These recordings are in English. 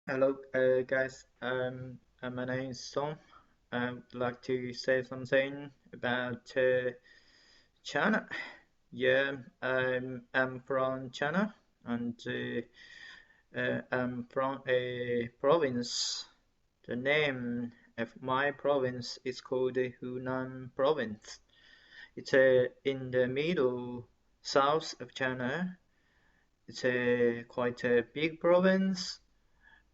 Hello, guys. My name is Song. I would like to say something about China. Yeah, I'm from China, and I'm from a province. The name of my province is called the Hunan province. It's in the middle south of China. It's a quite a big province.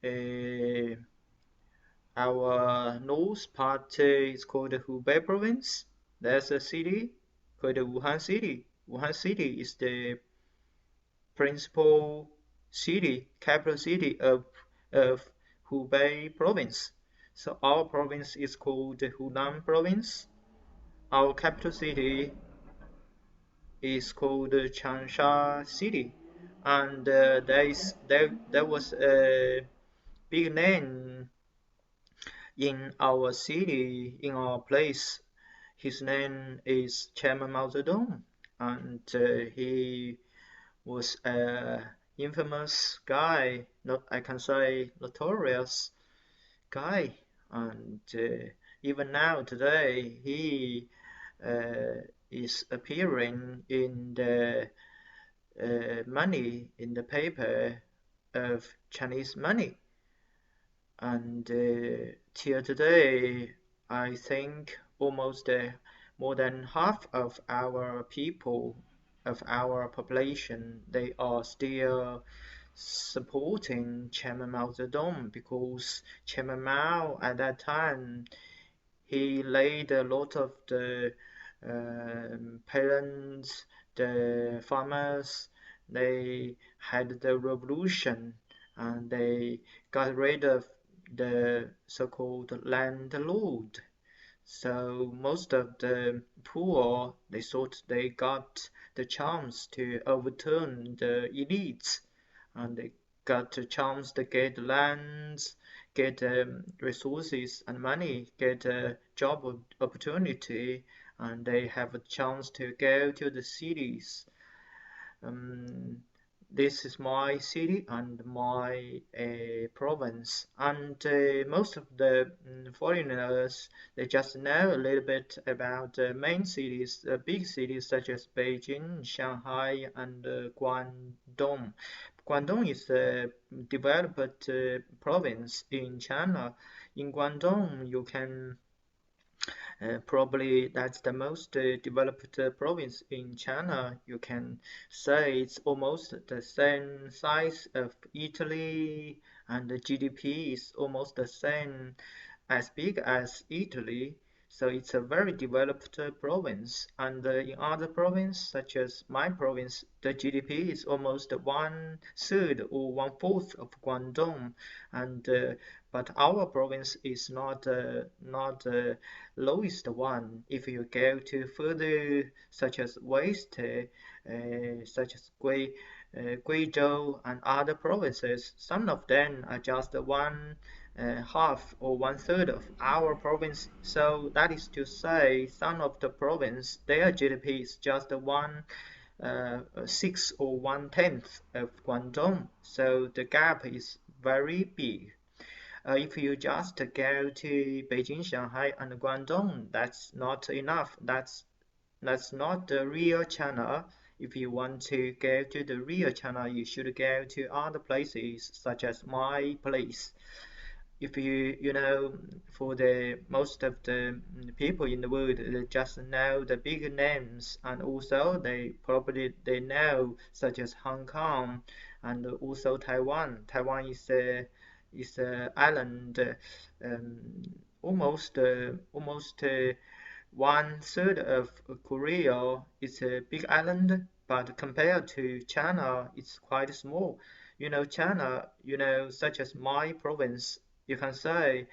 Uh, Our north part is called the Hubei province. There's a city called the Wuhan city. Wuhan city is the principal city, capital city of Hubei province. So our province is called the Hunan province. Our capital city is called the Changsha city. And there was a big name in our city, in our place. His name is Chairman Mao Zedong, and he was a infamous guy, not I can say notorious guy, and even now today he is appearing in the money in the paper of Chinese money, and till today, I think almost more than half of our people, of our population, they are still supporting Chairman Mao Zedong because Chairman Mao at that time he laid a lot of the parents, the farmers, they had the revolution and they got rid of the so-called landlord. So most of the poor, they thought they got the chance to overturn the elites, and they got a chance to get lands, get resources and money, get a job opportunity, and they have a chance to go to the cities. Um, this is my city and my province, and most of the foreigners they just know a little bit about the main cities, big cities such as Beijing, Shanghai, and Guangdong. Guangdong is a developed province in China. In Guangdong, you can probably that's the most developed province in China. You can say it's almost the same size of Italy, and the GDP is almost the same as big as Italy. So it's a very developed province. And in other provinces, such as my province, the GDP is almost one third or one fourth of Guangdong. And but our province is not lowest one. If you go to further, such as west, such as Guizhou and other provinces, some of them are just one half or one third of our province. So that is to say, some of the province, their GDP is just one sixth or one tenth of Guangdong. So the gap is very big. If you just go to Beijing, Shanghai, and Guangdong, that's not enough. That's not the real China. If you want to go to the real China, you should go to other places, such as my place. If you know, for the most of the people in the world, they just know the big names, and also they probably they know, such as Hong Kong and also Taiwan. Taiwan is a island, um, almost one third of Korea. Is a big island, but compared to China, it's quite small. China, such as my province, you can say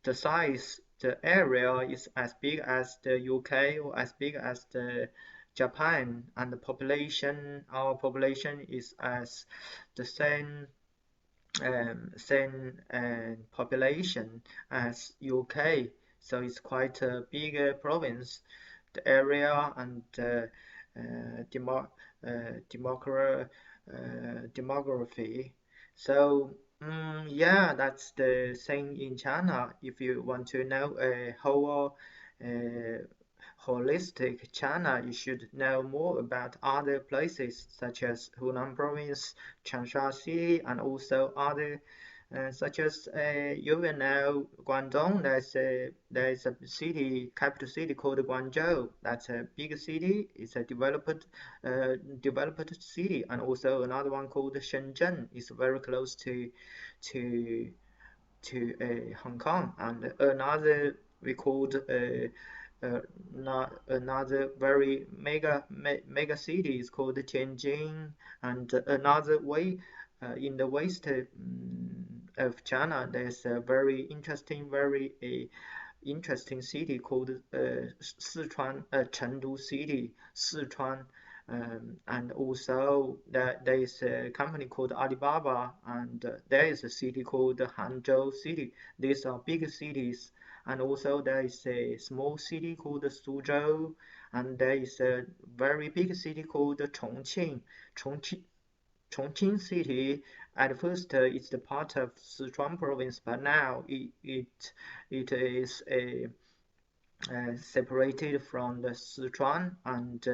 the size, the area is as big as the UK or as big as the Japan, and the population, our population is as the same population as UK, so it's quite a big province. The area and demo, demogra- demography. So Yeah, that's the same in China. If you want to know a whole uh, holistic China, you should know more about other places such as Hunan province, Changsha city, and also other such as you will know Guangdong. There's a city, capital city called Guangzhou. That's a big city. It's a developed city, and also another one called Shenzhen. It's very close to Hong Kong, and another we called not another very mega city is called Tianjin, and another way in the west of China there's a very interesting city called Sichuan, Chengdu city, Sichuan, and also there is a company called Alibaba, and there is a city called Hangzhou city. These are big cities, and also there is a small city called Suzhou, and there is a very big city called Chongqing. Chongqing, Chongqing city at first it's the part of Sichuan province, but now it is a separated from the Sichuan and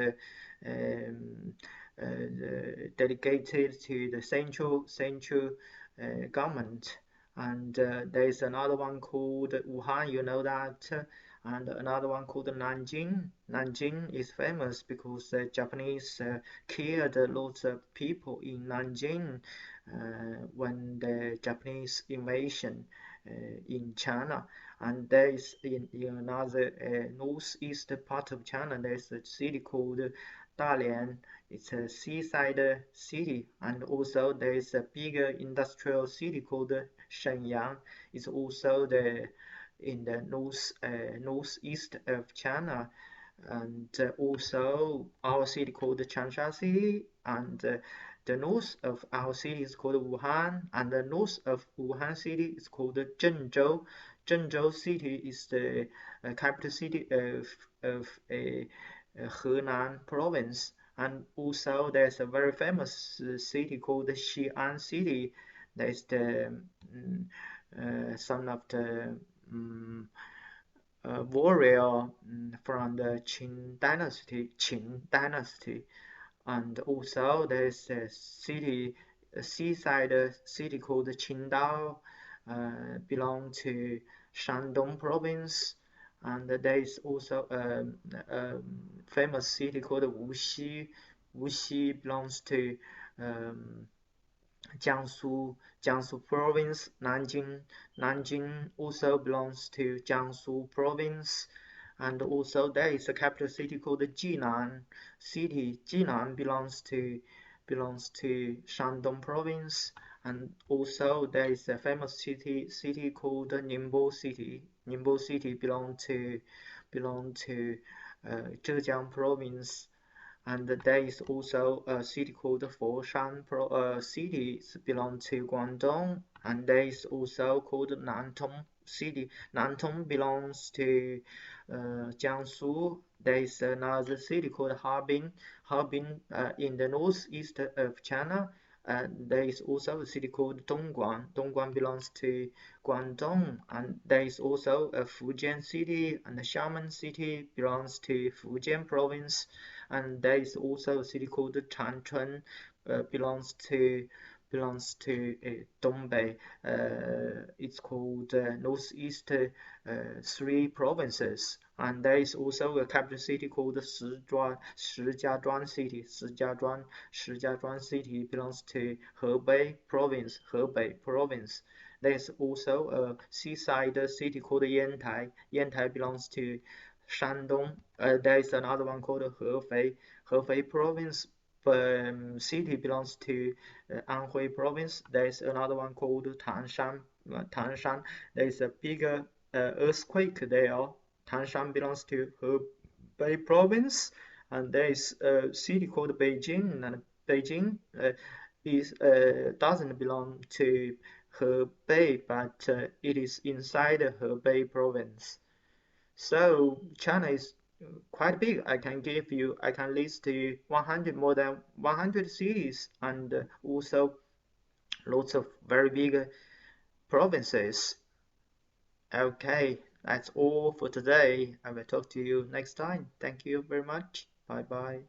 um, dedicated to the central government. And there is another one called Wuhan, you know that, and another one called Nanjing. Nanjing is famous because the Japanese killed lots of people in Nanjing when the Japanese invasion in China. And there is in another northeast part of China, there's a city called Dalian. It's a seaside city, and also there is a bigger industrial city called Shenyang. It's also the in the northeast of China, and also our city called Changsha city, and the north of our city is called Wuhan, and the north of Wuhan city is called Zhengzhou. Zhengzhou city is the capital city of Henan province, and also there's a very famous city called Xi'an city. That is the son of the um, warrior from the Qin dynasty, and also there's a seaside city called Qingdao, belong to Shandong province, and there is also a famous city called Wuxi. Wuxi belongs to um, Jiangsu province. Nanjing also belongs to Jiangsu province, and also there is a capital city called Jinan city. Jinan belongs to Shandong province, and also there is a famous city called Ningbo city. Ningbo city belong to Zhejiang province, and there is also a city called Foshan city belong to Guangdong, and there is also called Nantong city. Nantong belongs to Jiangsu. There is another city called Harbin. Harbin in the northeast of China. There is also a city called Dongguan. Dongguan belongs to Guangdong, and there is also a Fujian city, and the Xiamen city belongs to Fujian province, and there is also a city called Changchun, belongs to Dongbei. It's called Northeast three provinces, and there is also a capital city called Shijiazhuang city. Shijiazhuang city belongs to Hebei province. Hebei province. There's also a seaside city called Yantai. Yantai belongs to Shandong. There is another one called Hefei. Hefei province city belongs to Anhui province. There is another one called Tangshan. Tangshan. There is a bigger earthquake there. Tangshan belongs to Hebei province, and there is a city called Beijing, and Beijing is doesn't belong to Hebei, but it is inside the Hebei province. So China is quite big. I can list you 100 more than 100 cities, and also lots of very big provinces. Okay, that's all for today. I will talk to you next time. Thank you very much. Bye bye.